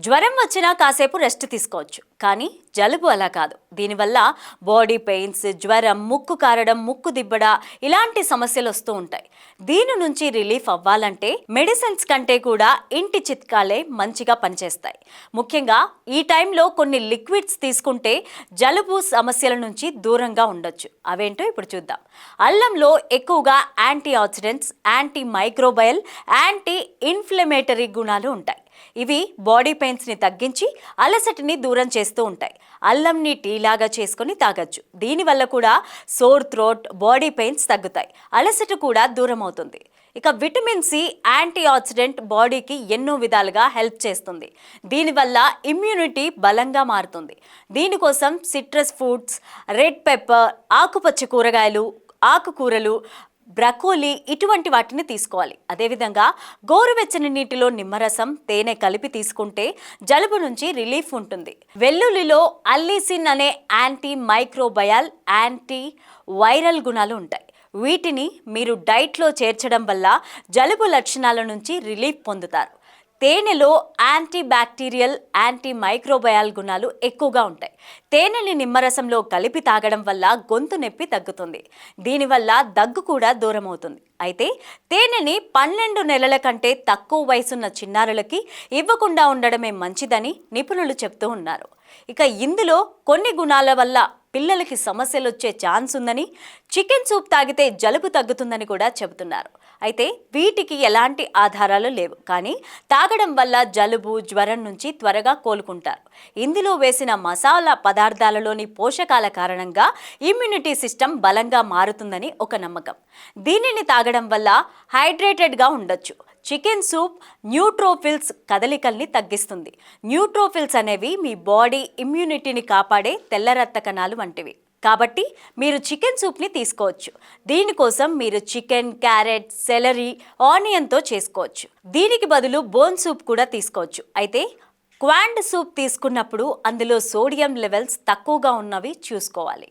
జ్వరం వచ్చినా కాసేపు రెస్ట్ తీసుకోవచ్చు, కానీ జలుబు అలా కాదు. దీనివల్ల బాడీ పెయిన్స్, జ్వరం, ముక్కు కారడం, ముక్కు దిబ్బడ ఇలాంటి సమస్యలు వస్తూ ఉంటాయి. దీని నుంచి రిలీఫ్ అవ్వాలంటే మెడిసిన్స్ కంటే కూడా ఇంటి చిట్కాలే మంచిగా పనిచేస్తాయి. ముఖ్యంగా ఈ టైంలో కొన్ని లిక్విడ్స్ తీసుకుంటే జలుబు సమస్యల నుంచి దూరంగా ఉండొచ్చు. అవేంటో ఇప్పుడు చూద్దాం. అల్లంలో ఎక్కువగా antioxidants, antimicrobial, anti inflammatory గుణాలు ఉంటాయి. ఇవి బాడీ పెయిన్స్ని తగ్గించి అలసటని దూరం చేస్తూ ఉంటాయి. అల్లంని టీ లాగా చేసుకొని తాగొచ్చు. దీనివల్ల కూడా సోర్ థ్రోట్, బాడీ పెయిన్స్ తగ్గుతాయి. అలసట కూడా దూరం అవుతుంది. ఇక విటమిన్ సి యాంటీ ఆక్సిడెంట్, బాడీకి ఎన్నో విధాలుగా హెల్ప్ చేస్తుంది. దీనివల్ల ఇమ్యూనిటీ బలంగా మారుతుంది. దీనికోసం సిట్రస్ ఫ్రూట్స్, రెడ్ పెప్పర్, ఆకుపచ్చ కూరగాయలు, ఆకుకూరలు, బ్రకోలీ ఇటువంటి వాటిని తీసుకోవాలి. అదేవిధంగా గోరువెచ్చని నీటిలో నిమ్మరసం, తేనె కలిపి తీసుకుంటే జలుబు నుంచి రిలీఫ్ ఉంటుంది. వెల్లుల్లిలో అల్లిసిన్ అనే యాంటీ మైక్రోబయల్, యాంటీ వైరల్ గుణాలు ఉంటాయి. వీటిని మీరు డైట్లో చేర్చడం వల్ల జలుబు లక్షణాల నుంచి రిలీఫ్ పొందుతారు. తేనెలో యాంటీ బ్యాక్టీరియల్, యాంటీ మైక్రోబయాల్ గుణాలు ఎక్కువగా ఉంటాయి. తేనెని నిమ్మరసంలో కలిపి తాగడం వల్ల గొంతు నొప్పి తగ్గుతుంది. దీనివల్ల దగ్గు కూడా దూరం అవుతుంది. అయితే తేనెని 12 నెలల కంటే తక్కువ వయసున్న చిన్నారులకి ఇవ్వకుండా ఉండడమే మంచిదని నిపుణులు చెప్తూ ఉన్నారు. ఇక ఇందులో కొన్ని గుణాల వల్ల పిల్లలకి సమస్యలు వచ్చే ఛాన్స్ ఉందని, చికెన్ సూప్ తాగితే జలుబు తగ్గుతుందని కూడా చెబుతున్నారు. అయితే వీటికి ఎలాంటి ఆధారాలు లేవు, కానీ తాగడం వల్ల జలుబు, జ్వరం నుంచి త్వరగా కోలుకుంటారు. ఇందులో వేసిన మసాలా పదార్థాలలోని పోషకాల కారణంగా ఇమ్యూనిటీ సిస్టమ్ బలంగా మారుతుందని ఒక నమ్మకం. దీనిని తాగడం వల్ల హైడ్రేటెడ్గా ఉండొచ్చు. చికెన్ సూప్ న్యూట్రోఫిల్స్ కదలికల్ని తగ్గిస్తుంది. న్యూట్రోఫిల్స్ అనేవి మీ బాడీ ఇమ్యూనిటీని కాపాడే తెల్ల రక్త కణాలు వంటివి. కాబట్టి మీరు చికెన్ సూప్ని తీసుకోవచ్చు. దీనికోసం మీరు చికెన్, క్యారెట్, సెలరీ, ఆనియన్తో చేసుకోవచ్చు. దీనికి బదులు బోన్ సూప్ కూడా తీసుకోవచ్చు. అయితే క్వాండ్ సూప్ తీసుకున్నప్పుడు అందులో సోడియం లెవెల్స్ తక్కువగా ఉన్నవి చూసుకోవాలి.